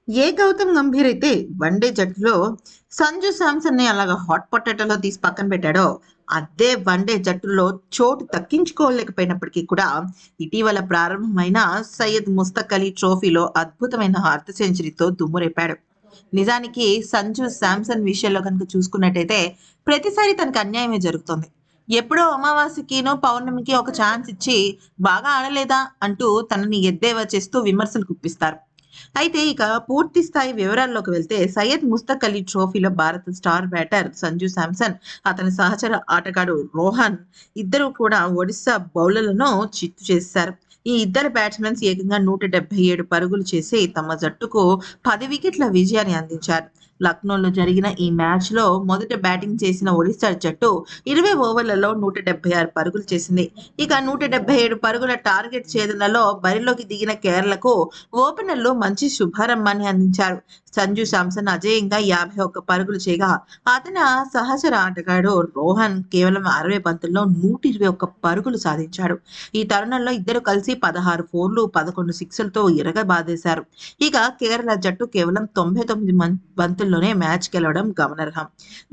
ఏ గౌతమ్ గంభీర్ అయితే వన్డే జట్టులో సంజు శాంసన్ ని అలాగా హాట్ పొటాటోలో తీసి పక్కన పెట్టాడో, అదే వన్డే జట్టులో చోటు దక్కించుకోలేకపోయినప్పటికీ కూడా ఇటీవల ప్రారంభమైన సయ్యద్ ముస్తక్ అలీ ట్రోఫీలో అద్భుతమైన అర్ధ సెంచరీతో దుమ్మురేపాడు. నిజానికి సంజు శాంసన్ విషయంలో కనుక చూసుకున్నట్టయితే ప్రతిసారి తనకు అన్యాయమే జరుగుతుంది. ఎప్పుడో అమావాస్యకినో పౌర్ణమికి ఒక ఛాన్స్ ఇచ్చి బాగా ఆడలేదా అంటూ తనని ఎద్దేవా చేస్తూ విమర్శలు గుప్పిస్తారు. అయితే ఇక పూర్తి స్థాయి వివరాల్లోకి వెళ్తే సయ్యద్ ముస్తక్ అలీ ట్రోఫీలో భారత స్టార్ బ్యాటర్ సంజు శాంసన్, అతని సహచర ఆటగాడు రోహన్ ఇద్దరు కూడా ఒడిశా బౌలర్లను చిత్తు చేశారు. ఈ ఇద్దరు బ్యాట్స్మెన్స్ ఏకంగా 177 పరుగులు చేసి తమ జట్టుకు 10 వికెట్ల విజయాన్ని అందించారు. లక్నోలో జరిగిన ఈ మ్యాచ్లో మొదట బ్యాటింగ్ చేసిన ఒడిశా జట్టు 20 ఓవర్లలో 176 పరుగులు చేసింది. ఇక 177 పరుగుల టార్గెట్ ఛేదనలో బరిలోకి దిగిన కేరళకు ఓపెనర్లు మంచి శుభారంభాన్ని అందించారు. సంజు శాంసన్ అజేయంగా 51 పరుగులు చేయగా, అతని సహచర ఆటగాడు రోహన్ కేవలం 60 బంతుల్లో 121 పరుగులు సాధించాడు. ఈ తరుణంలో ఇద్దరు కలిసి 16 ఫోర్లు, 11 సిక్సర్లతో ఇరగబాదేశారు. ఇక కేరళ జట్టు కేవలం 99 బంతుల్లోనే మ్యాచ్ గెలవడం గమనార్హం.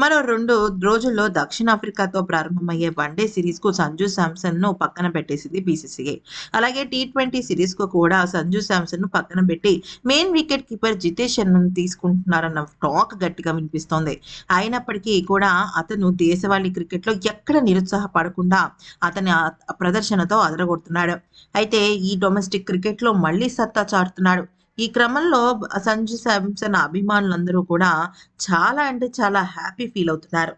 మరో 2 రోజుల్లో దక్షిణాఫ్రికాతో ప్రారంభమయ్యే వన్డే సిరీస్ కు సంజు శాంసన్ ను పక్కన పెట్టేసింది బీసీసీఐ. అలాగే టీ20 సిరీస్ కు కూడా సంజు శాంసన్ ను పక్కన పెట్టి మెయిన్ వికెట్ కీపర్ జితేష్ శర్మను తీసుకుంటున్నారన్న టాక్ గట్టిగా వినిపిస్తోంది. అయినప్పటికీ కూడా అతను దేశవాళీ క్రికెట్ లో ఎక్కడ నిరుత్సాహపడకుండా అతని ప్రదర్శనతో అదరగొడుతున్నాడు. అయితే ఈ డొమెస్టిక్ క్రికెట్ లో మళ్ళీ సత్తా చాటుతున్నాడు. ఈ క్రమంలో సంజు శాంసన్ అభిమానులందరూ కూడా చాలా అంటే చాలా హ్యాపీ ఫీల్ అవుతున్నారు.